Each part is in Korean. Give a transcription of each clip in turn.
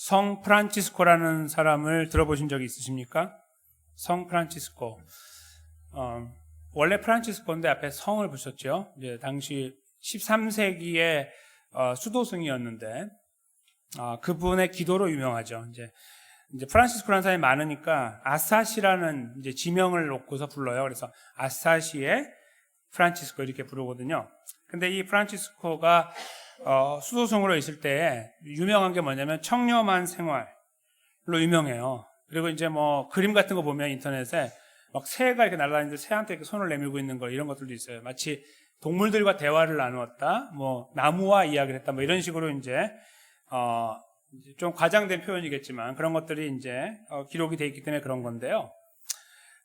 성 프란치스코라는 사람을 들어보신 적이 있으십니까? 성 프란치스코. 원래 프란치스코인데 앞에 성을 붙였죠. 이제 당시 13세기의 수도승이었는데, 그분의 기도로 유명하죠. 이제 프란치스코라는 사람이 많으니까 아사시라는 이제 지명을 놓고서 불러요. 그래서 아사시의 프란치스코 이렇게 부르거든요. 근데 이 프란치스코가 수도승으로 있을 때 유명한 게 뭐냐면 청렴한 생활로 유명해요. 그리고 이제 뭐 그림 같은 거 보면 인터넷에 막 새가 이렇게 날아다니는데 새한테 이렇게 손을 내밀고 있는 거 이런 것들도 있어요. 마치 동물들과 대화를 나누었다, 뭐 나무와 이야기를 했다, 뭐 이런 식으로 이제 좀 과장된 표현이겠지만 그런 것들이 이제 기록이 돼 있기 때문에 그런 건데요.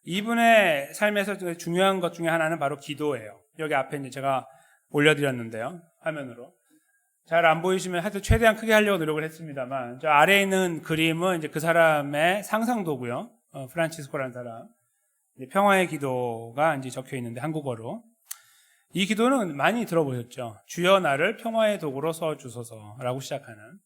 이분의 삶에서 중요한 것 중에 하나는 바로 기도예요. 여기 앞에 이제 제가 올려드렸는데요, 화면으로. 잘 안 보이시면 하여튼 최대한 크게 하려고 노력을 했습니다만, 저 아래에 있는 그림은 이제 그 사람의 상상도고요. 프란치스코라는 사람. 평화의 기도가 이제 적혀 있는데 한국어로. 이 기도는 많이 들어보셨죠? 주여 나를 평화의 도구로 써주소서라고 시작하는.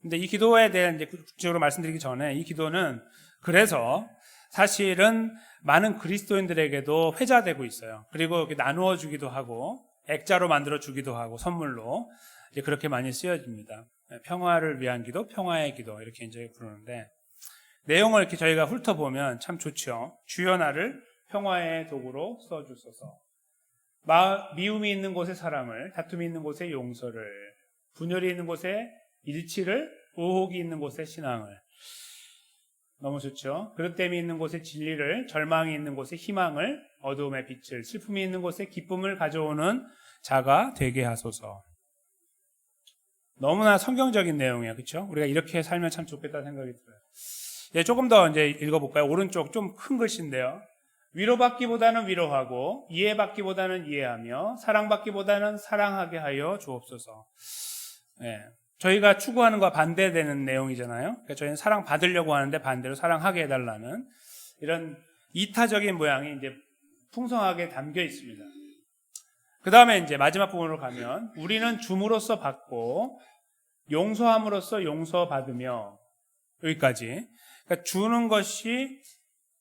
근데 이 기도에 대한 이제 구체적으로 말씀드리기 전에 이 기도는 그래서 사실은 많은 그리스도인들에게도 회자되고 있어요. 그리고 이렇게 나누어 주기도 하고 액자로 만들어 주기도 하고 선물로 이제 그렇게 많이 쓰여집니다. 평화를 위한 기도, 평화의 기도 이렇게 이제 부르는데 내용을 이렇게 저희가 훑어보면 참 좋죠. 주여 나를 평화의 도구로 써주소서. 미움이 있는 곳에 사랑을, 다툼이 있는 곳에 용서를, 분열이 있는 곳에 일치를, 의혹이 있는 곳에 신앙을. 너무 좋죠. 그릇됨이 있는 곳에 진리를, 절망이 있는 곳에 희망을, 어두움의 빛을, 슬픔이 있는 곳에 기쁨을 가져오는 자가 되게 하소서. 너무나 성경적인 내용이에요. 그렇죠? 우리가 이렇게 살면 참 좋겠다는 생각이 들어요. 예, 조금 더 이제 읽어볼까요? 오른쪽 좀 큰 글씨인데요. 위로받기보다는 위로하고 이해받기보다는 이해하며 사랑받기보다는 사랑하게 하여 주옵소서. 예, 저희가 추구하는 것과 반대되는 내용이잖아요. 그러니까 저희는 사랑받으려고 하는데 반대로 사랑하게 해달라는 이런 이타적인 모양이 이제 풍성하게 담겨 있습니다. 그 다음에 이제 마지막 부분으로 가면 우리는 줌으로써 받고 용서함으로써 용서받으며, 여기까지. 그러니까 주는 것이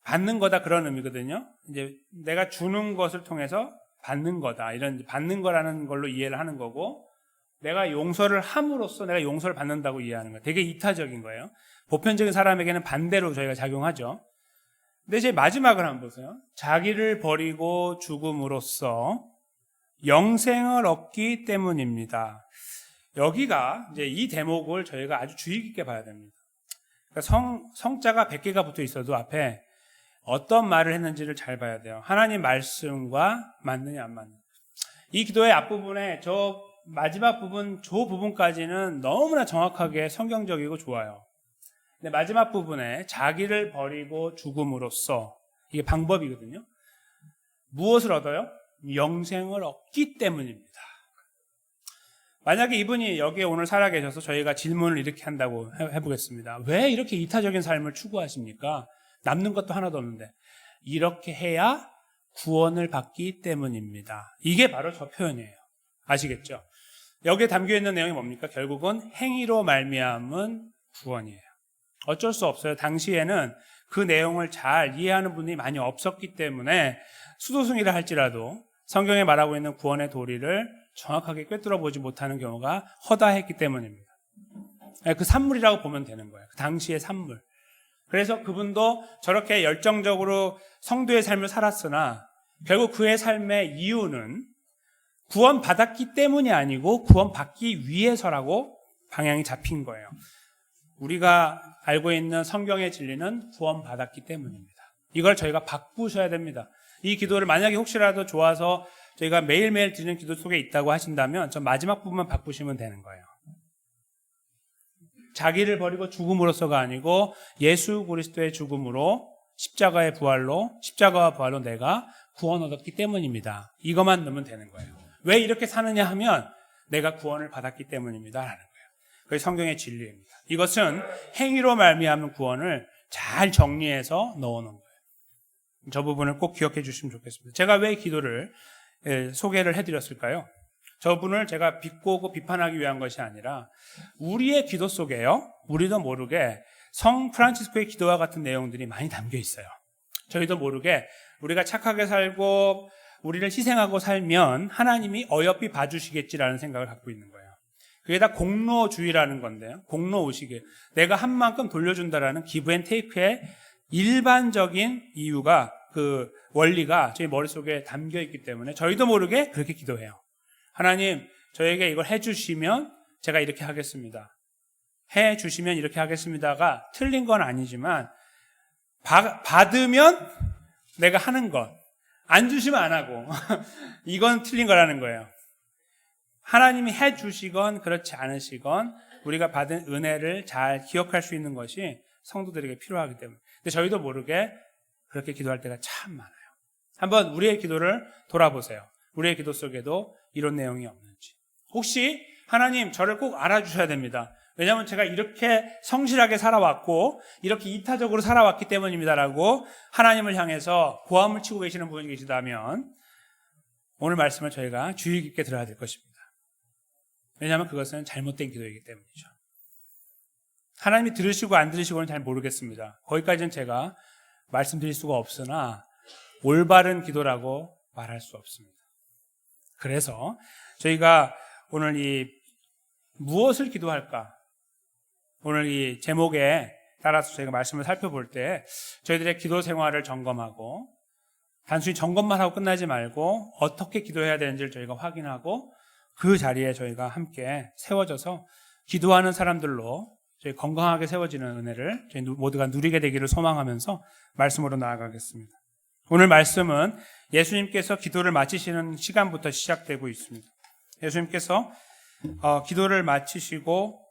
받는 거다 그런 의미거든요. 이제 내가 주는 것을 통해서 받는 거다, 이런 받는 거라는 걸로 이해를 하는 거고, 내가 용서를 함으로써 내가 용서를 받는다고 이해하는 거예요. 되게 이타적인 거예요. 보편적인 사람에게는 반대로 저희가 작용하죠. 근데 이제 마지막을 한번 보세요. 자기를 버리고 죽음으로써 영생을 얻기 때문입니다. 여기가 이제 이 대목을 저희가 아주 주의 깊게 봐야 됩니다. 그러니까 성자가 100개가 붙어 있어도 앞에 어떤 말을 했는지를 잘 봐야 돼요. 하나님 말씀과 맞느냐 안 맞느냐. 이 기도의 앞부분에 저 마지막 부분, 저 부분까지는 너무나 정확하게 성경적이고 좋아요. 근데 마지막 부분에 자기를 버리고 죽음으로써, 이게 방법이거든요. 무엇을 얻어요? 영생을 얻기 때문입니다. 만약에 이분이 여기에 오늘 살아계셔서 저희가 질문을 이렇게 한다고 해보겠습니다. 왜 이렇게 이타적인 삶을 추구하십니까? 남는 것도 하나도 없는데. 이렇게 해야 구원을 받기 때문입니다. 이게 바로 저 표현이에요. 아시겠죠? 여기에 담겨있는 내용이 뭡니까? 결국은 행위로 말미암은 구원이에요. 어쩔 수 없어요. 당시에는 그 내용을 잘 이해하는 분이 많이 없었기 때문에 수도승이라 할지라도 성경에 말하고 있는 구원의 도리를 정확하게 꿰뚫어 보지 못하는 경우가 허다했기 때문입니다. 그 산물이라고 보면 되는 거예요. 그 당시의 산물. 그래서 그분도 저렇게 열정적으로 성도의 삶을 살았으나 결국 그의 삶의 이유는 구원받았기 때문이 아니고 구원받기 위해서라고 방향이 잡힌 거예요. 우리가 알고 있는 성경의 진리는 구원받았기 때문입니다. 이걸 저희가 바꾸셔야 됩니다. 이 기도를 만약에 혹시라도 좋아서 저희가 매일매일 드리는 기도 속에 있다고 하신다면 저 마지막 부분만 바꾸시면 되는 거예요. 자기를 버리고 죽음으로서가 아니고 예수 그리스도의 죽음으로 십자가의 부활로, 십자가와 부활로 내가 구원 얻었기 때문입니다. 이것만 넣으면 되는 거예요. 왜 이렇게 사느냐 하면 내가 구원을 받았기 때문입니다 라는 거예요. 그게 성경의 진리입니다. 이것은 행위로 말미암은 구원을 잘 정리해서 넣어놓은 거예요. 저 부분을 꼭 기억해 주시면 좋겠습니다. 제가 왜 기도를 소개를 해드렸을까요? 저분을 제가 비꼬고 비판하기 위한 것이 아니라 우리의 기도 속에요. 우리도 모르게 성 프란치스코의 기도와 같은 내용들이 많이 담겨 있어요. 저희도 모르게 우리가 착하게 살고 우리를 희생하고 살면 하나님이 어여삐 봐주시겠지라는 생각을 갖고 있는 거예요. 그게 다 공로주의라는 건데요. 공로의식이에요. 내가 한 만큼 돌려준다라는 기브 앤 테이크의 일반적인 이유가 그 원리가 저희 머릿속에 담겨 있기 때문에 저희도 모르게 그렇게 기도해요. 하나님, 저에게 이걸 해주시면 제가 이렇게 하겠습니다. 해주시면 이렇게 하겠습니다가 틀린 건 아니지만 받으면 내가 하는 것, 안 주시면 안 하고 이건 틀린 거라는 거예요. 하나님이 해주시건 그렇지 않으시건 우리가 받은 은혜를 잘 기억할 수 있는 것이 성도들에게 필요하기 때문에. 근데 저희도 모르게 그렇게 기도할 때가 참 많아요. 한번 우리의 기도를 돌아보세요. 우리의 기도 속에도 이런 내용이 없는지. 혹시 하나님 저를 꼭 알아주셔야 됩니다. 왜냐하면 제가 이렇게 성실하게 살아왔고 이렇게 이타적으로 살아왔기 때문입니다라고 하나님을 향해서 고함을 치고 계시는 분이 계시다면 오늘 말씀을 저희가 주의 깊게 들어야 될 것입니다. 왜냐하면 그것은 잘못된 기도이기 때문이죠. 하나님이 들으시고 안 들으시고는 잘 모르겠습니다. 거기까지는 제가 말씀드릴 수가 없으나 올바른 기도라고 말할 수 없습니다. 그래서 저희가 오늘 이 무엇을 기도할까? 오늘 이 제목에 따라서 저희가 말씀을 살펴볼 때 저희들의 기도 생활을 점검하고 단순히 점검만 하고 끝나지 말고 어떻게 기도해야 되는지를 저희가 확인하고 그 자리에 저희가 함께 세워져서 기도하는 사람들로 저희 건강하게 세워지는 은혜를 저희 모두가 누리게 되기를 소망하면서 말씀으로 나아가겠습니다. 오늘 말씀은 예수님께서 기도를 마치시는 시간부터 시작되고 있습니다. 예수님께서 기도를 마치시고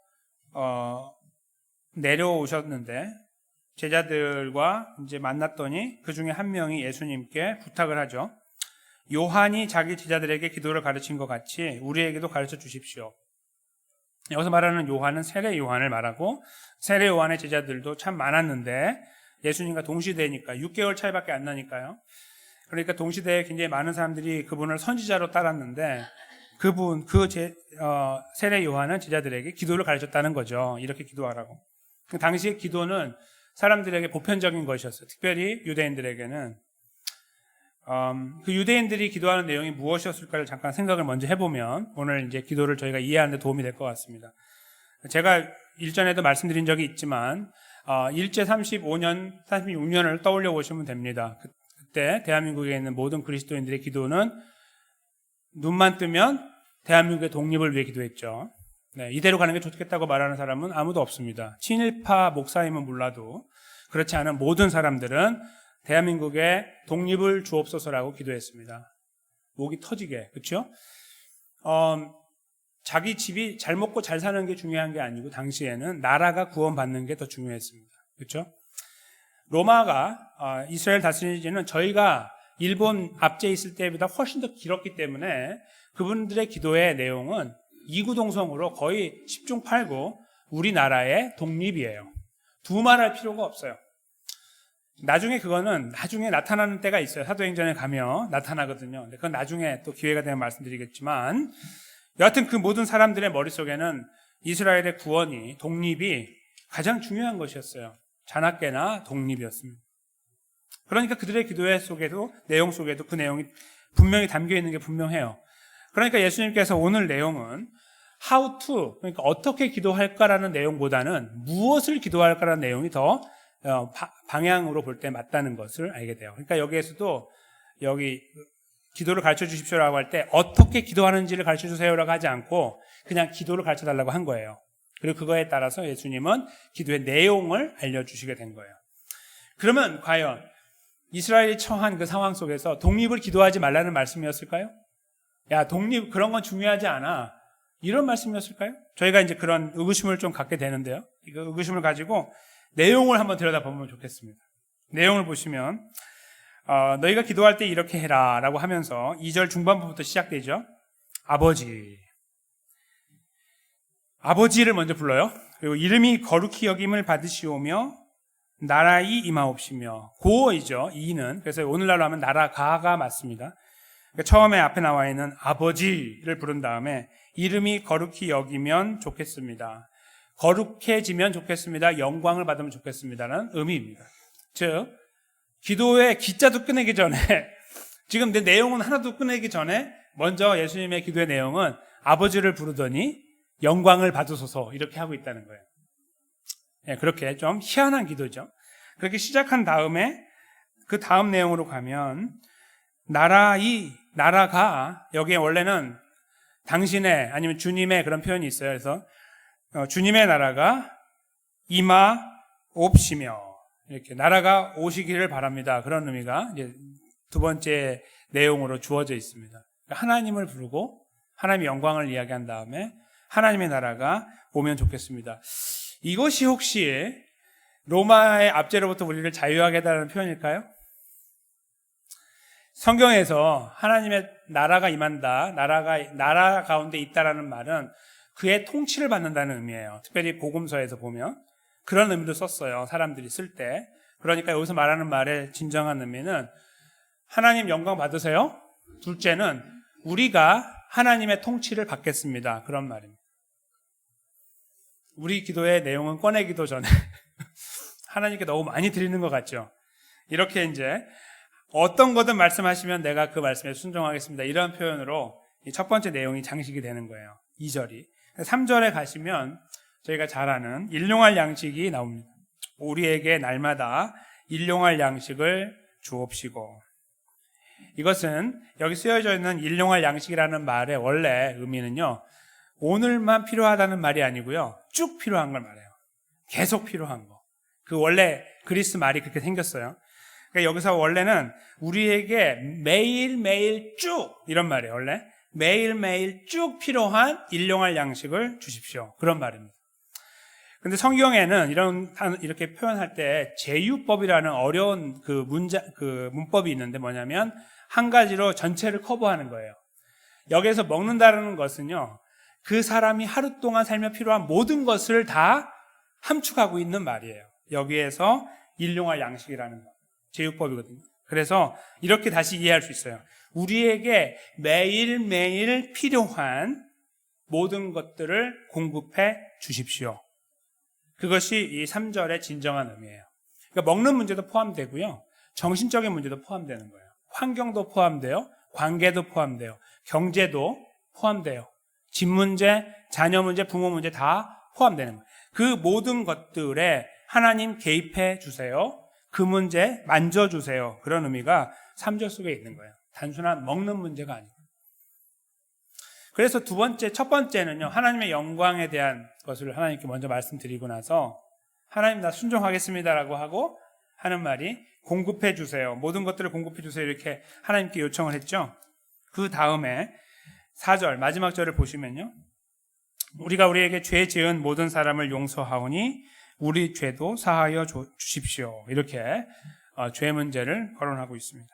내려오셨는데 제자들과 이제 만났더니 그 중에 한 명이 예수님께 부탁을 하죠. 요한이 자기 제자들에게 기도를 가르친 것 같이 우리에게도 가르쳐 주십시오. 여기서 말하는 요한은 세례 요한을 말하고 세례 요한의 제자들도 참 많았는데 예수님과 동시대니까 6개월 차이밖에 안 나니까요. 그러니까 동시대에 굉장히 많은 사람들이 그분을 선지자로 따랐는데 세례 요한은 제자들에게 기도를 가르쳤다는 거죠. 이렇게 기도하라고. 당시의 기도는 사람들에게 보편적인 것이었어요. 특별히 유대인들에게는. 그 유대인들이 기도하는 내용이 무엇이었을까를 잠깐 생각을 먼저 해보면 오늘 이제 기도를 저희가 이해하는 데 도움이 될 것 같습니다. 제가 일전에도 말씀드린 적이 있지만 일제 35년, 36년을 떠올려 보시면 됩니다. 그때 대한민국에 있는 모든 그리스도인들의 기도는 눈만 뜨면 대한민국의 독립을 위해 기도했죠. 네, 이대로 가는 게 좋겠다고 말하는 사람은 아무도 없습니다. 친일파 목사임은 몰라도 그렇지 않은 모든 사람들은 대한민국의 독립을 주옵소서라고 기도했습니다. 목이 터지게, 그렇죠? 자기 집이 잘 먹고 잘 사는 게 중요한 게 아니고 당시에는 나라가 구원받는 게 더 중요했습니다. 그렇죠? 로마가 이스라엘 다스린 지는 저희가 일본 압제에 있을 때보다 훨씬 더 길었기 때문에 그분들의 기도의 내용은 이구동성으로 거의 10중 8구 우리나라의 독립이에요. 두말할 필요가 없어요. 나중에 그거는 나중에 나타나는 때가 있어요. 사도행전에 가면 나타나거든요. 근데 그건 나중에 또 기회가 되면 말씀드리겠지만 여하튼 그 모든 사람들의 머릿속에는 이스라엘의 구원이 독립이 가장 중요한 것이었어요. 자나깨나 독립이었습니다. 그러니까 그들의 기도의 속에도 내용 속에도 그 내용이 분명히 담겨 있는 게 분명해요. 그러니까 예수님께서 오늘 내용은 how to, 그러니까 어떻게 기도할까라는 내용보다는 무엇을 기도할까라는 내용이 더 방향으로 볼 때 맞다는 것을 알게 돼요. 그러니까 여기에서도 여기 기도를 가르쳐 주십시오라고 할 때 어떻게 기도하는지를 가르쳐 주세요라고 하지 않고 그냥 기도를 가르쳐 달라고 한 거예요. 그리고 그거에 따라서 예수님은 기도의 내용을 알려주시게 된 거예요. 그러면 과연 이스라엘이 처한 그 상황 속에서 독립을 기도하지 말라는 말씀이었을까요? 야, 독립 그런 건 중요하지 않아. 이런 말씀이었을까요? 저희가 이제 그런 의구심을 좀 갖게 되는데요. 이거 의구심을 가지고 내용을 한번 들여다보면 좋겠습니다. 내용을 보시면 너희가 기도할 때 이렇게 해라 라고 하면서 2절 중반부부터 시작되죠. 아버지를 먼저 불러요. 그리고 이름이 거룩히 여김을 받으시오며 나라이 임하옵시며 고이죠. 이는 그래서 오늘날로 하면 나라가가 맞습니다. 그러니까 처음에 앞에 나와 있는 아버지를 부른 다음에 이름이 거룩히 여기면 좋겠습니다. 거룩해지면 좋겠습니다. 영광을 받으면 좋겠습니다라는 의미입니다. 즉 기도의 기자도 꺼내기 전에 지금 내 내용은 하나도 꺼내기 전에 먼저 예수님의 기도의 내용은 아버지를 부르더니 영광을 받으소서 이렇게 하고 있다는 거예요. 네, 그렇게 좀 희한한 기도죠. 그렇게 시작한 다음에 그 다음 내용으로 가면 나라가 여기에 원래는 당신의 아니면 주님의 그런 표현이 있어요. 그래서 주님의 나라가 임하옵시며 이렇게 나라가 오시기를 바랍니다. 그런 의미가 이제 두 번째 내용으로 주어져 있습니다. 그러니까 하나님을 부르고 하나님의 영광을 이야기한 다음에 하나님의 나라가 오면 좋겠습니다. 이것이 혹시 로마의 압제로부터 우리를 자유하게 해달라는 표현일까요? 성경에서 하나님의 나라가 임한다, 나라 가운데 있다라는 말은 그의 통치를 받는다는 의미예요. 특별히 복음서에서 보면 그런 의미도 썼어요. 사람들이 쓸 때. 그러니까 여기서 말하는 말의 진정한 의미는 하나님 영광 받으세요. 둘째는 우리가 하나님의 통치를 받겠습니다. 그런 말입니다. 우리 기도의 내용은 꺼내기도 전에 하나님께 너무 많이 드리는 것 같죠. 이렇게 이제 어떤 거든 말씀하시면 내가 그 말씀에 순종하겠습니다. 이런 표현으로 첫 번째 내용이 장식이 되는 거예요. 2절이. 3절에 가시면 저희가 잘 아는 일용할 양식이 나옵니다. 우리에게 날마다 일용할 양식을 주옵시고. 이것은 여기 쓰여져 있는 일용할 양식이라는 말의 원래 의미는요, 오늘만 필요하다는 말이 아니고요, 쭉 필요한 걸 말해요. 계속 필요한 거. 그 원래 그리스 말이 그렇게 생겼어요. 그러니까 여기서 원래는 우리에게 매일매일 쭉 이런 말이에요. 원래 매일매일 쭉 필요한 일용할 양식을 주십시오. 그런 말입니다. 근데 성경에는 이렇게 표현할 때 제유법이라는 어려운 그 문법이 있는데 뭐냐면 한 가지로 전체를 커버하는 거예요. 여기에서 먹는다는 것은요, 그 사람이 하루 동안 살며 필요한 모든 것을 다 함축하고 있는 말이에요. 여기에서 일용할 양식이라는 거. 제육법이거든요. 그래서 이렇게 다시 이해할 수 있어요. 우리에게 매일매일 필요한 모든 것들을 공급해 주십시오. 그것이 이 3절의 진정한 의미예요. 그러니까 먹는 문제도 포함되고요, 정신적인 문제도 포함되는 거예요. 환경도 포함돼요, 관계도 포함돼요, 경제도 포함돼요, 집 문제, 자녀 문제, 부모 문제 다 포함되는 거예요. 그 모든 것들에 하나님 개입해 주세요. 그 문제 만져주세요. 그런 의미가 3절 속에 있는 거예요. 단순한 먹는 문제가 아니고. 그래서 첫 번째는요, 하나님의 영광에 대한 것을 하나님께 먼저 말씀드리고 나서 하나님 나 순종하겠습니다라고 하고 하는 말이 공급해 주세요. 모든 것들을 공급해 주세요. 이렇게 하나님께 요청을 했죠. 그 다음에 4절 마지막 절을 보시면요, 우리가 우리에게 죄 지은 모든 사람을 용서하오니 우리 죄도 사하여 주십시오. 이렇게 죄 문제를 거론하고 있습니다.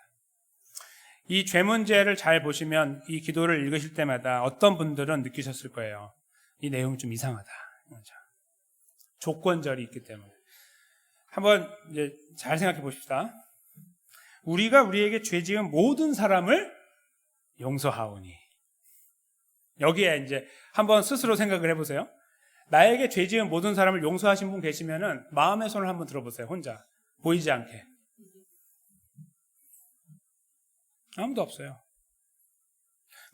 이 죄 문제를 잘 보시면 이 기도를 읽으실 때마다 어떤 분들은 느끼셨을 거예요. 이 내용이 좀 이상하다. 조건절이 있기 때문에. 한번 이제 잘 생각해 보십시다. 우리가 우리에게 죄 지은 모든 사람을 용서하오니. 여기에 이제 한번 스스로 생각을 해보세요. 나에게 죄 지은 모든 사람을 용서하신 분 계시면은 마음의 손을 한번 들어보세요. 혼자. 보이지 않게. 아무도 없어요.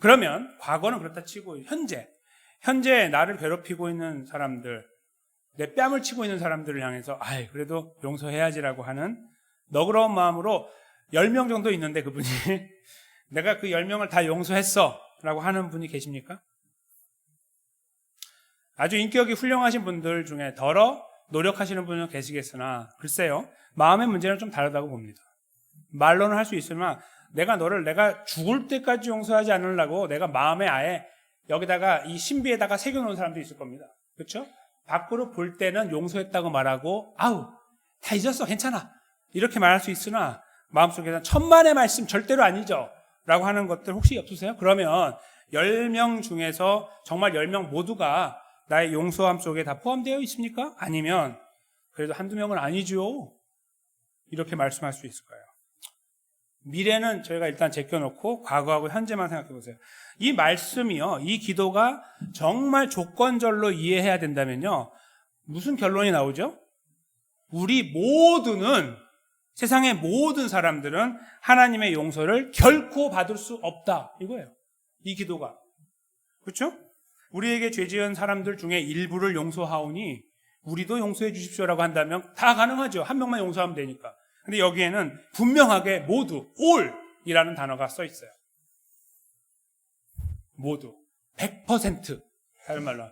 그러면 과거는 그렇다 치고 현재 나를 괴롭히고 있는 사람들, 내 뺨을 치고 있는 사람들을 향해서 그래도 용서해야지라고 하는 너그러운 마음으로 10명 정도 있는데 그분이 내가 그 10명을 다 용서했어 라고 하는 분이 계십니까? 아주 인격이 훌륭하신 분들 중에 덜어 노력하시는 분은 계시겠으나 글쎄요, 마음의 문제는 좀 다르다고 봅니다. 말로는 할 수 있으나 내가 죽을 때까지 용서하지 않으려고 내가 마음에 아예 여기다가 이 신비에다가 새겨놓은 사람도 있을 겁니다. 그렇죠? 밖으로 볼 때는 용서했다고 말하고 다 잊었어 괜찮아 이렇게 말할 수 있으나 마음속에는 천만의 말씀 절대로 아니죠 라고 하는 것들 혹시 없으세요? 그러면 10명 중에서 정말 10명 모두가 나의 용서함 속에 다 포함되어 있습니까? 아니면 그래도 한두 명은 아니죠 이렇게 말씀할 수 있을 거예요. 미래는 저희가 일단 제껴놓고 과거하고 현재만 생각해 보세요. 이 말씀이요, 이 기도가 정말 조건절로 이해해야 된다면요, 무슨 결론이 나오죠? 우리 모두는, 세상의 모든 사람들은 하나님의 용서를 결코 받을 수 없다, 이거예요. 이 기도가. 그렇죠? 우리에게 죄 지은 사람들 중에 일부를 용서하오니 우리도 용서해 주십시오라고 한다면 다 가능하죠. 한 명만 용서하면 되니까. 근데 여기에는 분명하게 모두, all이라는 단어가 써 있어요. 모두 100%. 다른 말로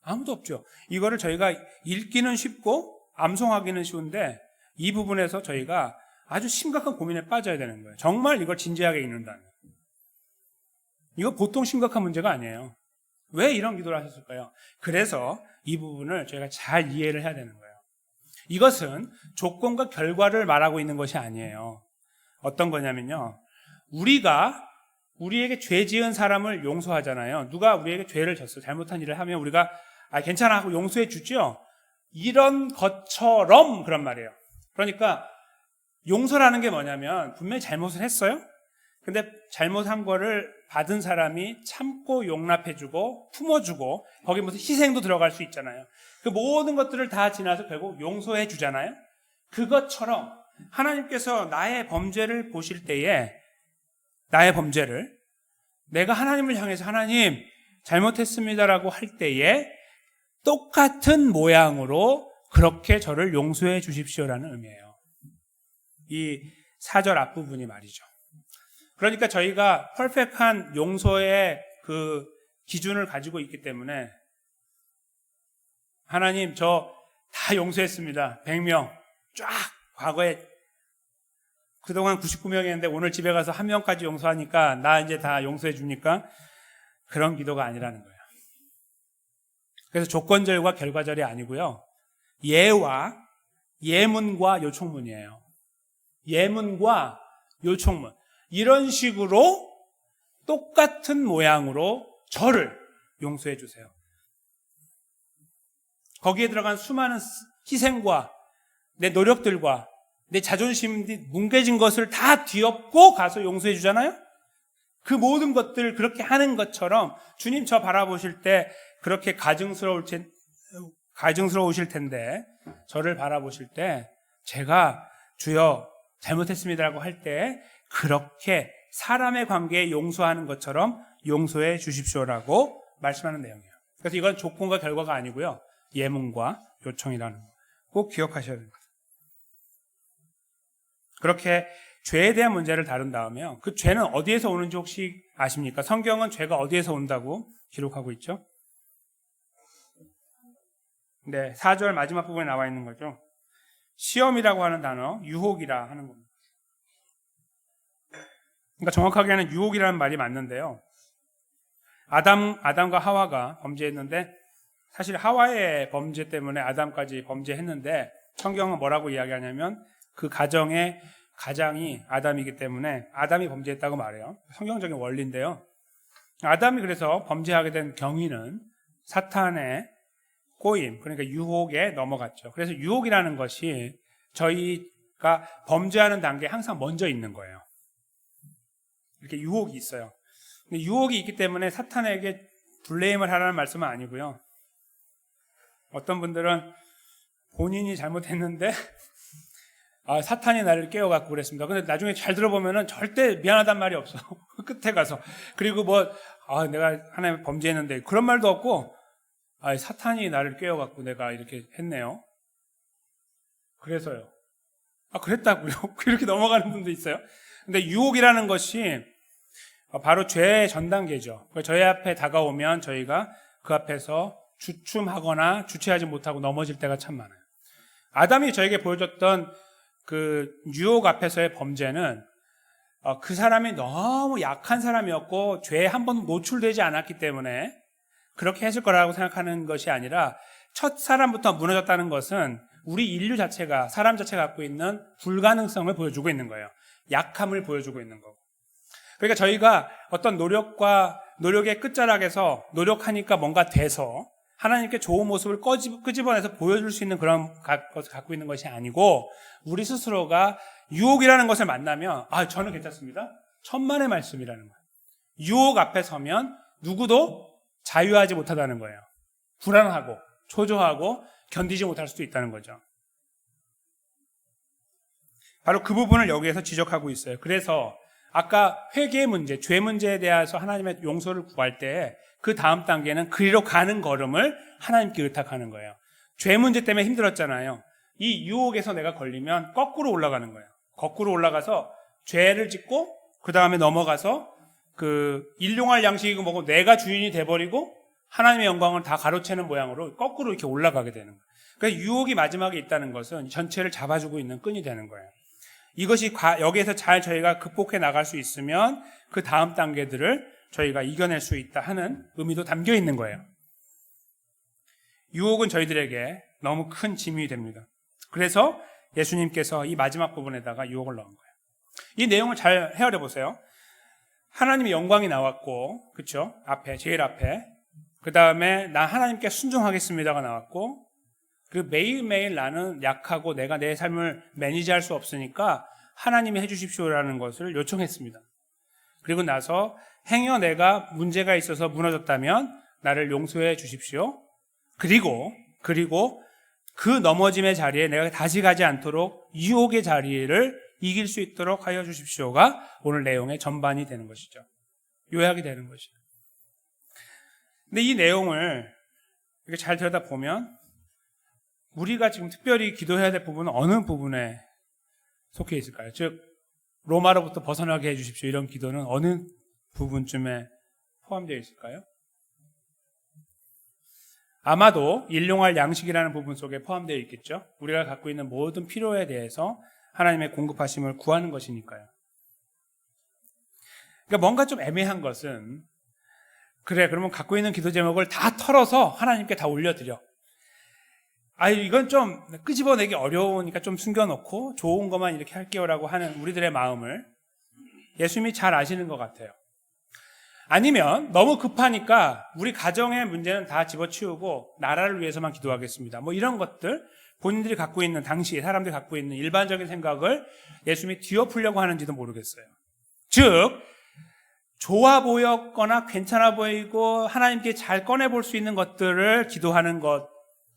아무도 없죠. 이거를 저희가 읽기는 쉽고 암송하기는 쉬운데 이 부분에서 저희가 아주 심각한 고민에 빠져야 되는 거예요. 정말 이걸 진지하게 읽는다면. 이거 보통 심각한 문제가 아니에요. 왜 이런 기도를 하셨을까요? 그래서 이 부분을 저희가 잘 이해를 해야 되는 거예요. 이것은 조건과 결과를 말하고 있는 것이 아니에요. 어떤 거냐면요, 우리에게 죄 지은 사람을 용서하잖아요. 누가 우리에게 죄를 졌어, 잘못한 일을 하면 우리가 괜찮아 하고 용서해 주죠. 이런 것처럼 그런 말이에요. 그러니까 용서라는 게 뭐냐면 분명히 잘못을 했어요. 근데 잘못한 거를 받은 사람이 참고 용납해주고 품어주고 거기 무슨 희생도 들어갈 수 있잖아요. 그 모든 것들을 다 지나서 결국 용서해 주잖아요. 그것처럼 하나님께서 나의 범죄를 보실 때에, 나의 범죄를 내가 하나님을 향해서 하나님 잘못했습니다라고 할 때에 똑같은 모양으로 그렇게 저를 용서해 주십시오라는 의미예요. 이 4절 앞부분이 말이죠. 그러니까 저희가 퍼펙트한 용서의 그 기준을 가지고 있기 때문에 하나님 저 다 용서했습니다. 100명 쫙, 과거에 그동안 99명이었는데 오늘 집에 가서 1명까지 용서하니까 나 이제 다 용서해 줍니까? 그런 기도가 아니라는 거예요. 그래서 조건절과 결과절이 아니고요, 예문과 요청문이에요. 예문과 요청문, 이런 식으로 똑같은 모양으로 저를 용서해 주세요. 거기에 들어간 수많은 희생과 내 노력들과 내 자존심이 뭉개진 것을 다 뒤엎고 가서 용서해 주잖아요. 그 모든 것들 그렇게 하는 것처럼 주님 저 바라보실 때 그렇게 가증스러우실 텐데 저를 바라보실 때 제가 주여 잘못했습니다라고 할 때 그렇게 사람의 관계에 용서하는 것처럼 용서해 주십시오라고 말씀하는 내용이에요. 그래서 이건 조건과 결과가 아니고요, 예문과 요청이라는 거 꼭 기억하셔야 됩니다. 그렇게 죄에 대한 문제를 다룬 다음에요, 그 죄는 어디에서 오는지 혹시 아십니까? 성경은 죄가 어디에서 온다고 기록하고 있죠? 네, 4절 마지막 부분에 나와 있는 거죠. 시험이라고 하는 단어, 유혹이라 하는 겁니다. 그러니까 정확하게는 유혹이라는 말이 맞는데요, 아담과 하와가 범죄했는데 사실 하와의 범죄 때문에 아담까지 범죄했는데 성경은 뭐라고 이야기하냐면 그 가정의 가장이 아담이기 때문에 아담이 범죄했다고 말해요. 성경적인 원리인데요, 아담이 그래서 범죄하게 된 경위는 사탄의 꼬임, 그러니까 유혹에 넘어갔죠. 그래서 유혹이라는 것이 저희가 범죄하는 단계에 항상 먼저 있는 거예요. 이렇게 유혹이 있어요. 근데 유혹이 있기 때문에 사탄에게 블레임을 하라는 말씀은 아니고요, 어떤 분들은 본인이 잘못했는데 사탄이 나를 깨워갖고 그랬습니다. 근데 나중에 잘 들어보면은 절대 미안하단 말이 없어. 끝에 가서. 그리고 내가 하나님 범죄했는데 그런 말도 없고, 사탄이 나를 깨워갖고 내가 이렇게 했네요. 그래서요. 그랬다고요? 그렇게 넘어가는 분도 있어요. 근데 유혹이라는 것이 바로 죄의 전 단계죠. 저희 앞에 다가오면 저희가 그 앞에서 주춤하거나 주체하지 못하고 넘어질 때가 참 많아요. 아담이 저에게 보여줬던 그 유혹 앞에서의 범죄는 그 사람이 너무 약한 사람이었고 죄에 한 번도 노출되지 않았기 때문에 그렇게 했을 거라고 생각하는 것이 아니라, 첫 사람부터 무너졌다는 것은 우리 인류 자체가, 사람 자체가 갖고 있는 불가능성을 보여주고 있는 거예요. 약함을 보여주고 있는 거고. 그러니까 저희가 어떤 노력의 끝자락에서 노력하니까 뭔가 돼서 하나님께 좋은 모습을 끄집어내서 보여줄 수 있는 그런 것을 갖고 있는 것이 아니고 우리 스스로가 유혹이라는 것을 만나면 저는 괜찮습니다. 천만의 말씀이라는 거예요. 유혹 앞에 서면 누구도 자유하지 못하다는 거예요. 불안하고 초조하고 견디지 못할 수도 있다는 거죠. 바로 그 부분을 여기에서 지적하고 있어요. 그래서 아까 회개의 문제, 죄 문제에 대해서 하나님의 용서를 구할 때 그 다음 단계는 그리로 가는 걸음을 하나님께 의탁하는 거예요. 죄 문제 때문에 힘들었잖아요. 이 유혹에서 내가 걸리면 거꾸로 올라가는 거예요. 거꾸로 올라가서 죄를 짓고 그 다음에 넘어가서 그 일용할 양식이고 뭐고 내가 주인이 돼버리고 하나님의 영광을 다 가로채는 모양으로 거꾸로 이렇게 올라가게 되는 거예요. 그러니까 유혹이 마지막에 있다는 것은 전체를 잡아주고 있는 끈이 되는 거예요. 이것이 여기에서 잘 저희가 극복해 나갈 수 있으면 그 다음 단계들을 저희가 이겨낼 수 있다 하는 의미도 담겨 있는 거예요. 유혹은 저희들에게 너무 큰 짐이 됩니다. 그래서 예수님께서 이 마지막 부분에다가 유혹을 넣은 거예요. 이 내용을 잘 헤아려 보세요. 하나님의 영광이 나왔고, 그렇죠? 제일 앞에. 그 다음에 나 하나님께 순종하겠습니다가 나왔고, 그리고 매일매일 나는 약하고 내가 내 삶을 매니지할 수 없으니까 하나님이 해주십시오라는 것을 요청했습니다. 그리고 나서 행여 내가 문제가 있어서 무너졌다면 나를 용서해 주십시오. 그리고 그 넘어짐의 자리에 내가 다시 가지 않도록 유혹의 자리를 이길 수 있도록 하여 주십시오가 오늘 내용의 전반이 되는 것이죠. 요약이 되는 것이죠. 근데 이 내용을 이렇게 잘 들여다보면 우리가 지금 특별히 기도해야 될 부분은 어느 부분에 속해 있을까요? 즉 로마로부터 벗어나게 해주십시오. 이런 기도는 어느 부분쯤에 포함되어 있을까요? 아마도 일용할 양식이라는 부분 속에 포함되어 있겠죠. 우리가 갖고 있는 모든 필요에 대해서 하나님의 공급하심을 구하는 것이니까요. 그러니까 뭔가 좀 애매한 것은 그러면 갖고 있는 기도 제목을 다 털어서 하나님께 다 올려드려. 이건 좀 끄집어내기 어려우니까 좀 숨겨놓고 좋은 것만 이렇게 할게요라고 하는 우리들의 마음을 예수님이 잘 아시는 것 같아요. 아니면 너무 급하니까 우리 가정의 문제는 다 집어치우고 나라를 위해서만 기도하겠습니다. 뭐 이런 것들 본인들이 갖고 있는 당시 사람들이 갖고 있는 일반적인 생각을 예수님이 뒤엎으려고 하는지도 모르겠어요. 즉 좋아 보였거나 괜찮아 보이고 하나님께 잘 꺼내볼 수 있는 것들을 기도하는 것,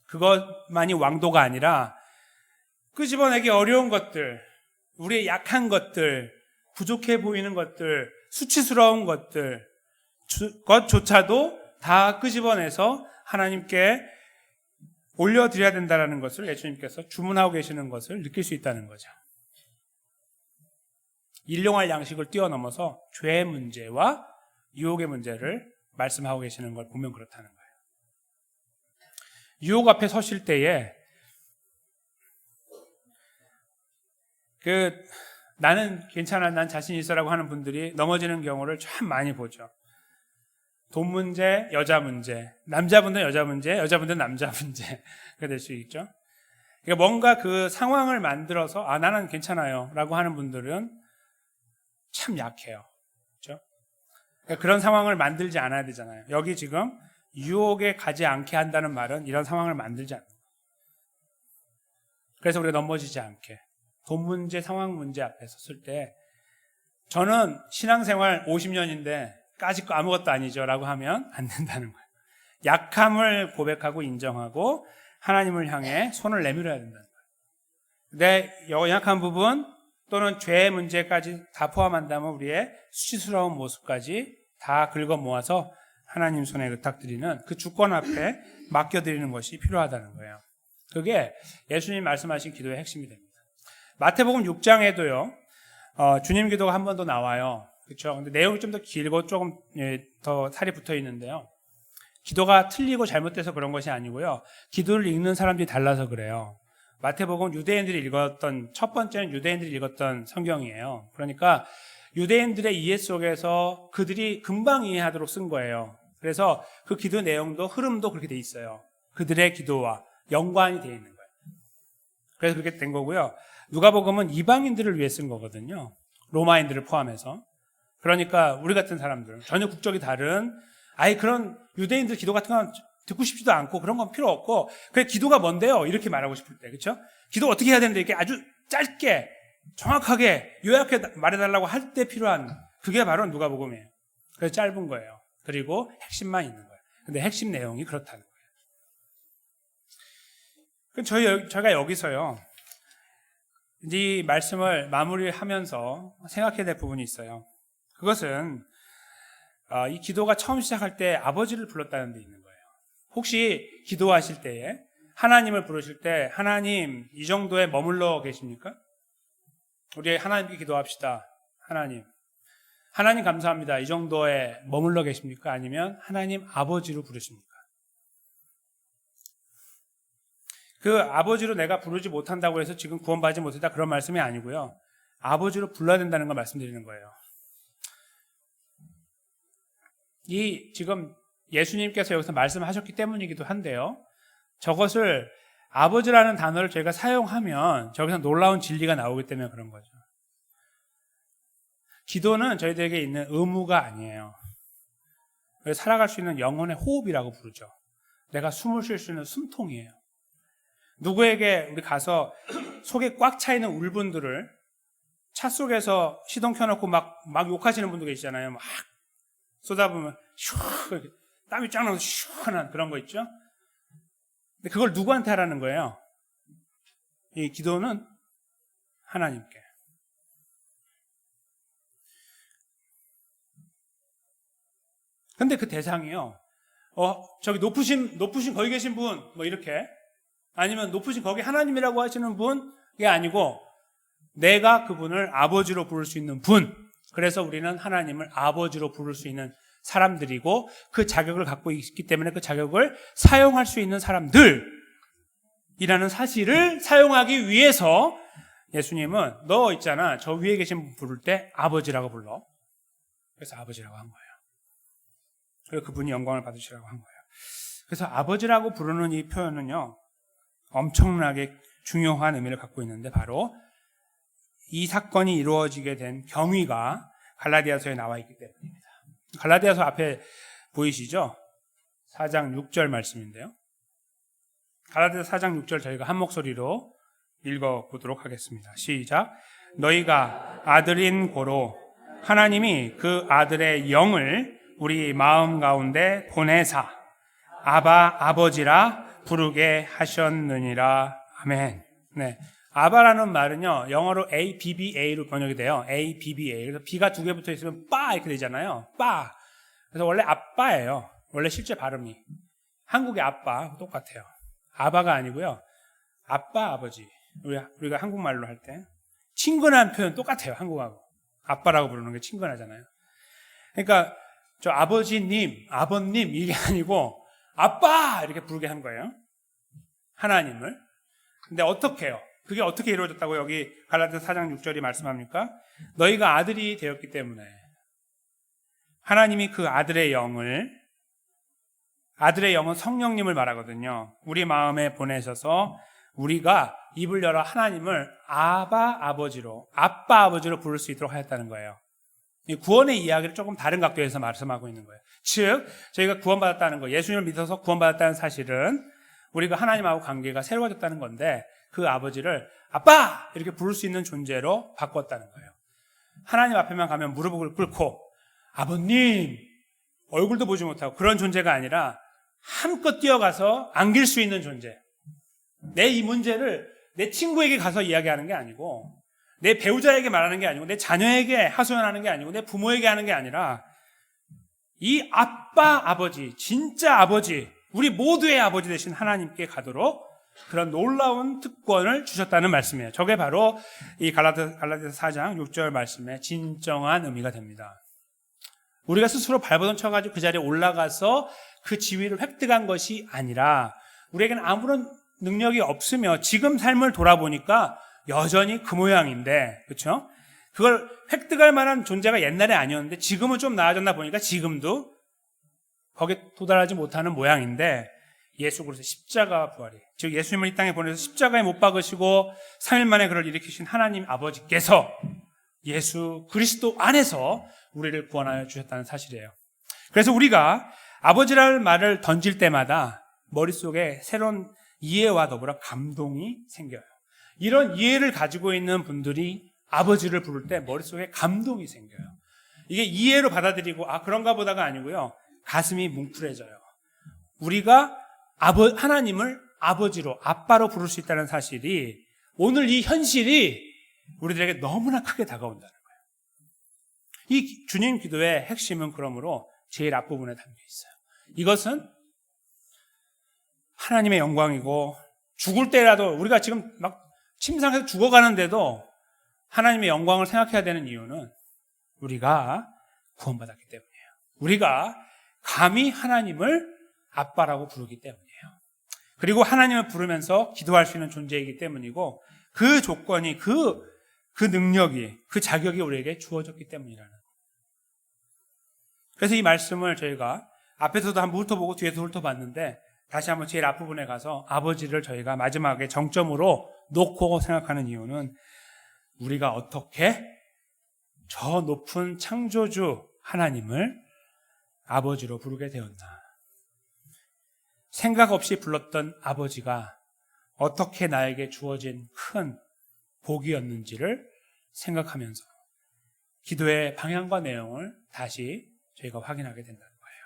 그것만이 왕도가 아니라 끄집어내기 어려운 것들, 우리의 약한 것들, 부족해 보이는 것들, 수치스러운 것들, 것조차도 다 끄집어내서 하나님께 올려드려야 된다는 것을 예수님께서 주문하고 계시는 것을 느낄 수 있다는 거죠. 일용할 양식을 뛰어넘어서 죄의 문제와 유혹의 문제를 말씀하고 계시는 걸 보면 그렇다는 거예요. 유혹 앞에 서실 때에 나는 괜찮아, 난 자신 있어라고 하는 분들이 넘어지는 경우를 참 많이 보죠. 돈 문제, 여자 문제, 남자분들은 여자 문제, 여자분들은 남자 문제가 될 수 있죠. 그러니까 뭔가 그 상황을 만들어서 나는 괜찮아요 라고 하는 분들은 참 약해요. 그렇죠? 그러니까 그런 상황을 만들지 않아야 되잖아요. 여기 지금 유혹에 가지 않게 한다는 말은 이런 상황을 만들지 않아요. 그래서 우리가 넘어지지 않게 돈 문제, 상황 문제 앞에 섰을 때 저는 신앙생활 50년인데 까짓 거 아무것도 아니죠 라고 하면 안 된다는 거예요. 약함을 고백하고 인정하고 하나님을 향해 손을 내밀어야 된다는 거예요. 내 연약한 부분 또는 죄의 문제까지 다 포함한다면 우리의 수치스러운 모습까지 다 긁어 모아서 하나님 손에 의탁드리는 그 주권 앞에 맡겨드리는 것이 필요하다는 거예요. 그게 예수님 말씀하신 기도의 핵심이 됩니다. 마태복음 6장에도요, 주님 기도가 한 번 더 나와요. 그렇죠? 근데 내용이 좀 더 길고 조금 더 살이 붙어 있는데요. 기도가 틀리고 잘못돼서 그런 것이 아니고요. 기도를 읽는 사람들이 달라서 그래요. 마태복음 유대인들이 읽었던 첫 번째는 유대인들이 읽었던 성경이에요. 그러니까 유대인들의 이해 속에서 그들이 금방 이해하도록 쓴 거예요. 그래서 그 기도 내용도 흐름도 그렇게 돼 있어요. 그들의 기도와 연관이 돼 있는 거예요. 그래서 그렇게 된 거고요. 누가복음은 이방인들을 위해 쓴 거거든요. 로마인들을 포함해서. 그러니까 우리 같은 사람들, 전혀 국적이 다른 그런 유대인들 기도 같은 건 듣고 싶지도 않고 그런 건 필요 없고 그래 기도가 뭔데요? 이렇게 말하고 싶을 때 그렇죠? 기도 어떻게 해야 되는데 이렇게 아주 짧게 정확하게 요약해 말해달라고 할 때 필요한 그게 바로 누가복음이에요. 그래서 짧은 거예요. 그리고 핵심만 있는 거예요. 근데 핵심 내용이 그렇다는 거예요. 저희가 여기서요 이제 이 말씀을 마무리하면서 생각해야 될 부분이 있어요. 그것은 이 기도가 처음 시작할 때 아버지를 불렀다는 데 있는 거예요. 혹시 기도하실 때에 하나님을 부르실 때 하나님 이 정도에 머물러 계십니까? 우리 하나님께 기도합시다. 하나님 감사합니다. 이 정도에 머물러 계십니까? 아니면 하나님 아버지로 부르십니까? 그 아버지로 내가 부르지 못한다고 해서 지금 구원받지 못했다 그런 말씀이 아니고요. 아버지로 불러야 된다는 걸 말씀드리는 거예요. 이 지금 예수님께서 여기서 말씀하셨기 때문이기도 한데요. 저것을 아버지라는 단어를 저희가 사용하면 저기서 놀라운 진리가 나오기 때문에 그런 거죠. 기도는 저희들에게 있는 의무가 아니에요. 살아갈 수 있는 영혼의 호흡이라고 부르죠. 내가 숨을 쉴 수 있는 숨통이에요. 누구에게 우리 가서 속에 꽉 차 있는 울분들을 차 속에서 시동 켜놓고 막 욕하시는 분도 계시잖아요. 막 쏟아보면 슉 땀이 쫙 나면서 시원한 그런 거 있죠. 근데 그걸 누구한테 하라는 거예요? 이 기도는 하나님께. 근데 그 대상이요. 저기 높으신 거기 계신 분, 뭐 이렇게. 아니면 높으신 거기 하나님이라고 하시는 분이 아니고, 내가 그분을 아버지로 부를 수 있는 분. 그래서 우리는 하나님을 아버지로 부를 수 있는 사람들이고, 그 자격을 갖고 있기 때문에 그 자격을 사용할 수 있는 사람들이라는 사실을 사용하기 위해서 예수님은 너 있잖아. 저 위에 계신 분 부를 때 아버지라고 불러. 그래서 아버지라고 한 거예요. 그래서 그분이 영광을 받으시라고 한 거예요. 그래서 아버지라고 부르는 이 표현은요, 엄청나게 중요한 의미를 갖고 있는데 바로 이 사건이 이루어지게 된 경위가 갈라디아서에 나와 있기 때문입니다. 갈라디아서 앞에 보이시죠? 4장 6절 말씀인데요. 갈라디아서 4장 6절 저희가 한 목소리로 읽어보도록 하겠습니다. 시작. 너희가 아들인 고로 하나님이 그 아들의 영을 우리 마음 가운데 보내사 아바 아버지라 부르게 하셨느니라. 아멘. 네. 아바라는 말은요, 영어로 ABBA로 번역이 돼요. ABBA. 그래서 B가 두 개 붙어 있으면 빠 이렇게 되잖아요. 빠. 그래서 원래 아빠예요. 원래 실제 발음이. 한국의 아빠 똑같아요. 아바가 아니고요. 아빠, 아버지. 우리가 한국말로 할 때 친근한 표현 똑같아요. 한국하고. 아빠라고 부르는 게 친근하잖아요. 그러니까 저 아버지님, 아버님 이게 아니고 아빠 이렇게 부르게 한 거예요. 하나님을. 근데 어떻게 해요? 그게 어떻게 이루어졌다고 여기 갈라디아서 4장 6절이 말씀합니까? 너희가 아들이 되었기 때문에 하나님이 그 아들의 영은 성령님을 말하거든요. 우리 마음에 보내셔서 우리가 입을 열어 하나님을 아빠 아버지로 부를 수 있도록 하였다는 거예요. 이 구원의 이야기를 조금 다른 각도에서 말씀하고 있는 거예요. 즉 저희가 구원받았다는 거, 예수님을 믿어서 구원받았다는 사실은 우리가 하나님하고 관계가 새로워졌다는 건데 그 아버지를 아빠! 이렇게 부를 수 있는 존재로 바꿨다는 거예요. 하나님 앞에만 가면 무릎을 꿇고 아버님! 얼굴도 보지 못하고 그런 존재가 아니라 한껏 뛰어가서 안길 수 있는 존재. 내 이 문제를 내 친구에게 가서 이야기하는 게 아니고 내 배우자에게 말하는 게 아니고 내 자녀에게 하소연하는 게 아니고 내 부모에게 하는 게 아니라 이 아빠, 아버지, 진짜 아버지, 우리 모두의 아버지 되신 하나님께 가도록 그런 놀라운 특권을 주셨다는 말씀이에요. 저게 바로 이 갈라디아서 4장 6절 말씀의 진정한 의미가 됩니다. 우리가 스스로 발버둥 쳐가지고 그 자리에 올라가서 그 지위를 획득한 것이 아니라 우리에게는 아무런 능력이 없으며 지금 삶을 돌아보니까 여전히 그 모양인데, 그렇죠? 그걸 획득할 만한 존재가 옛날에 아니었는데 지금은 좀 나아졌나 보니까 지금도 거기에 도달하지 못하는 모양인데 예수 그리스도의 십자가 부활이, 즉 예수님을 이 땅에 보내서 십자가에 못 박으시고 3일 만에 그를 일으키신 하나님 아버지께서 예수 그리스도 안에서 우리를 구원하여 주셨다는 사실이에요. 그래서 우리가 아버지라는 말을 던질 때마다 머릿속에 새로운 이해와 더불어 감동이 생겨요. 이런 이해를 가지고 있는 분들이 아버지를 부를 때 머릿속에 감동이 생겨요. 이게 이해로 받아들이고 그런가 보다가 아니고요. 가슴이 뭉클해져요. 우리가 하나님을 아버지로, 아빠로 부를 수 있다는 사실이, 오늘 이 현실이 우리들에게 너무나 크게 다가온다는 거예요. 이 주님 기도의 핵심은 그러므로 제일 앞부분에 담겨 있어요. 이것은 하나님의 영광이고, 죽을 때라도, 우리가 지금 막 침상에서 죽어가는데도 하나님의 영광을 생각해야 되는 이유는 우리가 구원받았기 때문이에요. 우리가 감히 하나님을 아빠라고 부르기 때문이에요. 그리고 하나님을 부르면서 기도할 수 있는 존재이기 때문이고, 그 조건이, 그 능력이, 그 자격이 우리에게 주어졌기 때문이라는. 그래서 이 말씀을 저희가 앞에서도 한번 훑어보고 뒤에서 훑어봤는데, 다시 한번 제일 앞부분에 가서 아버지를 저희가 마지막에 정점으로 놓고 생각하는 이유는, 우리가 어떻게 저 높은 창조주 하나님을 아버지로 부르게 되었나. 생각 없이 불렀던 아버지가 어떻게 나에게 주어진 큰 복이었는지를 생각하면서 기도의 방향과 내용을 다시 저희가 확인하게 된다는 거예요.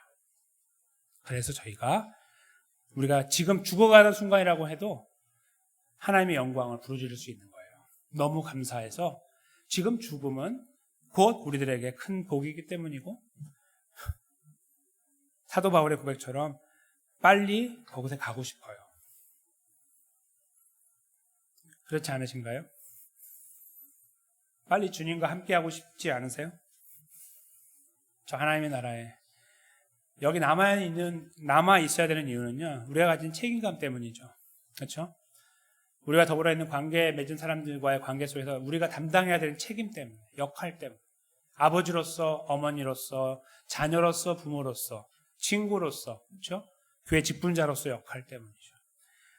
그래서 우리가 지금 죽어가는 순간이라고 해도 하나님의 영광을 부르짖을 수 있는 거예요. 너무 감사해서 지금 죽음은 곧 우리들에게 큰 복이기 때문이고, 사도 바울의 고백처럼 빨리 거기서 가고 싶어요. 그렇지 않으신가요? 빨리 주님과 함께하고 싶지 않으세요? 저 하나님의 나라에 여기 남아 있어야 되는 이유는요, 우리가 가진 책임감 때문이죠. 그렇죠? 우리가 더불어 있는 관계 맺은 사람들과의 관계 속에서 우리가 담당해야 되는 책임 때문에, 역할 때문에, 아버지로서, 어머니로서, 자녀로서, 부모로서, 친구로서, 그렇죠? 교회 직분자로서 역할 때문이죠.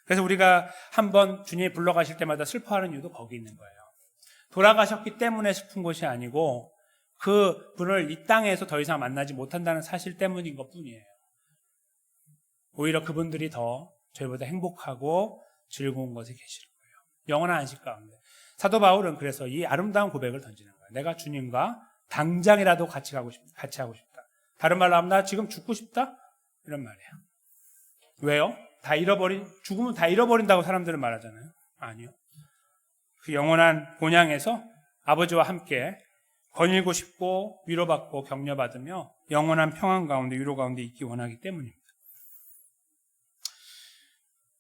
그래서 우리가 한번 주님이 불러가실 때마다 슬퍼하는 이유도 거기 있는 거예요. 돌아가셨기 때문에 슬픈 것이 아니고, 그 분을 이 땅에서 더 이상 만나지 못한다는 사실 때문인 것 뿐이에요. 오히려 그분들이 더 저희보다 행복하고 즐거운 곳에 계시는 거예요. 영원한 안식 가운데. 사도 바울은 그래서 이 아름다운 고백을 던지는 거예요. 내가 주님과 당장이라도 같이 하고 싶다. 다른 말로 하면 나 지금 죽고 싶다? 이런 말이에요. 왜요? 죽으면 다 잃어버린다고 사람들은 말하잖아요. 아니요. 그 영원한 본향에서 아버지와 함께 거닐고 싶고 위로받고 격려받으며 영원한 평안 가운데, 위로 가운데 있기 원하기 때문입니다.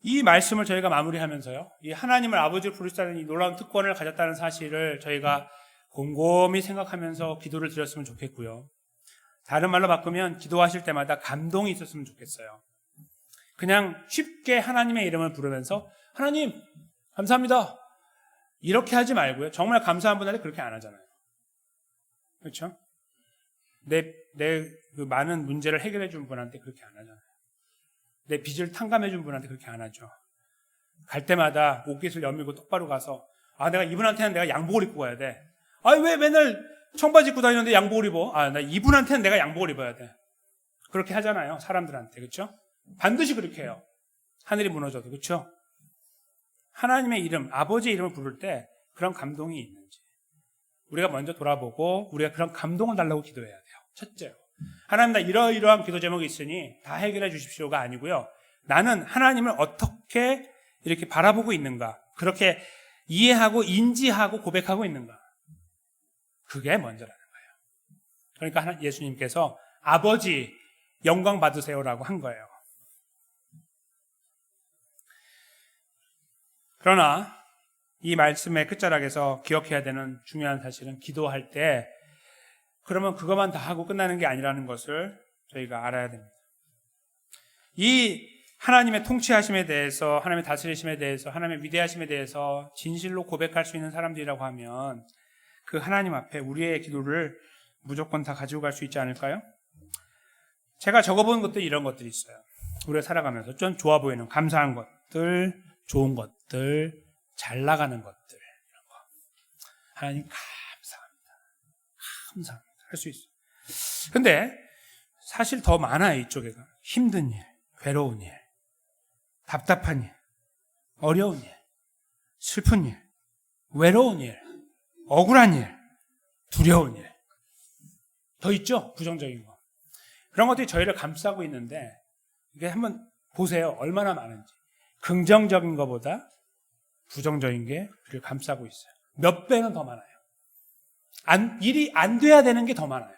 이 말씀을 저희가 마무리하면서요, 이 하나님을 아버지로 부를 수 있는 이 놀라운 특권을 가졌다는 사실을 저희가 곰곰이 생각하면서 기도를 드렸으면 좋겠고요. 다른 말로 바꾸면 기도하실 때마다 감동이 있었으면 좋겠어요. 그냥 쉽게 하나님의 이름을 부르면서 하나님 감사합니다 이렇게 하지 말고요. 정말 감사한 분한테 그렇게 안 하잖아요. 그렇죠? 그 많은 문제를 해결해 준 분한테 그렇게 안 하잖아요. 내 빚을 탕감해 준 분한테 그렇게 안 하죠. 갈 때마다 옷깃을 여미고 똑바로 가서 내가 이분한테는 내가 양복을 입고 가야 돼. 왜 맨날 청바지 입고 다니는데 양복을 입어? 나 이분한테는 내가 양복을 입어야 돼. 그렇게 하잖아요. 사람들한테. 그렇죠? 반드시 그렇게 해요. 하늘이 무너져도. 그렇죠? 하나님의 이름, 아버지의 이름을 부를 때 그런 감동이 있는지 우리가 먼저 돌아보고 우리가 그런 감동을 달라고 기도해야 돼요. 첫째로. 하나님, 나 이러이러한 기도 제목이 있으니 다 해결해 주십시오가 아니고요. 나는 하나님을 어떻게 이렇게 바라보고 있는가, 그렇게 이해하고 인지하고 고백하고 있는가, 그게 먼저라는 거예요. 그러니까 예수님께서 아버지 영광 받으세요라고 한 거예요. 그러나 이 말씀의 끝자락에서 기억해야 되는 중요한 사실은, 기도할 때 그러면 그것만 다 하고 끝나는 게 아니라는 것을 저희가 알아야 됩니다. 이 하나님의 통치하심에 대해서, 하나님의 다스리심에 대해서, 하나님의 위대하심에 대해서 진실로 고백할 수 있는 사람들이라고 하면 그 하나님 앞에 우리의 기도를 무조건 다 가지고 갈 수 있지 않을까요? 제가 적어본 것도 이런 것들이 있어요. 우리가 살아가면서 좀 좋아 보이는 감사한 것들, 좋은 것들, 잘 나가는 것들, 이런 거. 하나님 감사합니다. 할 수 있어요. 근데 사실 더 많아요, 이쪽에가. 힘든 일, 괴로운 일, 답답한 일, 어려운 일, 슬픈 일, 외로운 일, 억울한 일, 두려운 일. 더 있죠? 부정적인 거. 그런 것들이 저희를 감싸고 있는데 이게 한번 보세요. 얼마나 많은지. 긍정적인 것보다 부정적인 게 우리를 감싸고 있어요. 몇 배는 더 많아요. 일이 안 돼야 되는 게 더 많아요.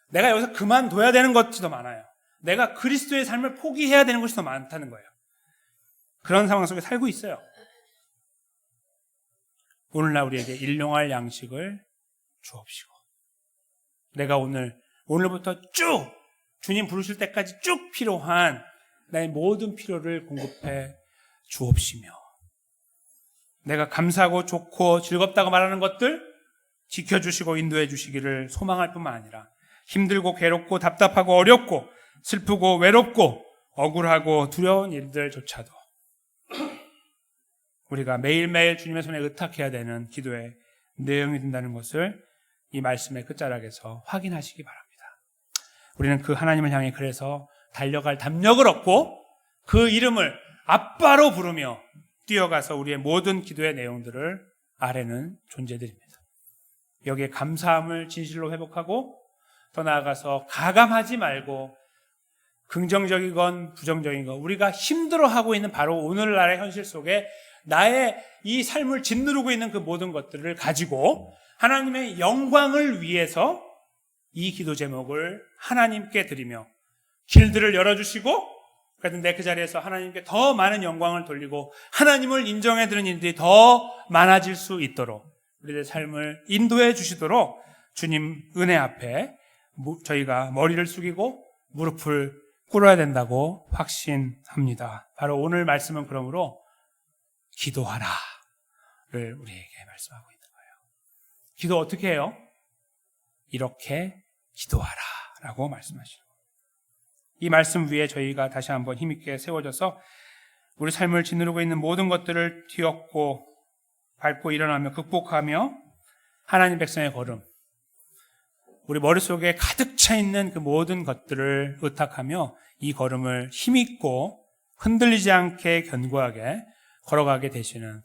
내가 여기서 그만둬야 되는 것이 더 많아요. 내가 그리스도의 삶을 포기해야 되는 것이 더 많다는 거예요. 그런 상황 속에 살고 있어요. 오늘날 우리에게 일용할 양식을 주옵시고, 내가 오늘부터 쭉 주님 부르실 때까지 쭉 필요한 나의 모든 필요를 공급해 주옵시며, 내가 감사하고 좋고 즐겁다고 말하는 것들 지켜주시고 인도해 주시기를 소망할 뿐만 아니라 힘들고 괴롭고 답답하고 어렵고 슬프고 외롭고 억울하고 두려운 일들조차도 우리가 매일매일 주님의 손에 의탁해야 되는 기도의 내용이 된다는 것을 이 말씀의 끝자락에서 확인하시기 바랍니다. 우리는 그 하나님을 향해 그래서 달려갈 담력을 얻고 그 이름을 아빠로 부르며 뛰어가서 우리의 모든 기도의 내용들을 아뢰는 존재들입니다. 여기에 감사함을 진실로 회복하고 더 나아가서 가감하지 말고 긍정적이건 부정적인 건 우리가 힘들어하고 있는 바로 오늘날의 현실 속에 나의 이 삶을 짓누르고 있는 그 모든 것들을 가지고 하나님의 영광을 위해서 이 기도 제목을 하나님께 드리며 길들을 열어주시고, 그런데 그 자리에서 하나님께 더 많은 영광을 돌리고 하나님을 인정해드리는 일들이 더 많아질 수 있도록 우리의 삶을 인도해 주시도록 주님 은혜 앞에 저희가 머리를 숙이고 무릎을 꿇어야 된다고 확신합니다. 바로 오늘 말씀은 그러므로 기도하라를 우리에게 말씀하고 있는 거예요. 기도 어떻게 해요? 이렇게 기도하라라고 말씀하시는 거예요. 이 말씀 위에 저희가 다시 한번 힘있게 세워져서 우리 삶을 짓누르고 있는 모든 것들을 뒤엎고 밟고 일어나며 극복하며 하나님 백성의 걸음, 우리 머릿속에 가득 차 있는 그 모든 것들을 의탁하며 이 걸음을 힘있고 흔들리지 않게 견고하게 걸어가게 되시는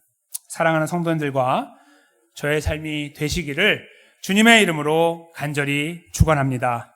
사랑하는 성도님들과 저의 삶이 되시기를 주님의 이름으로 간절히 축원합니다.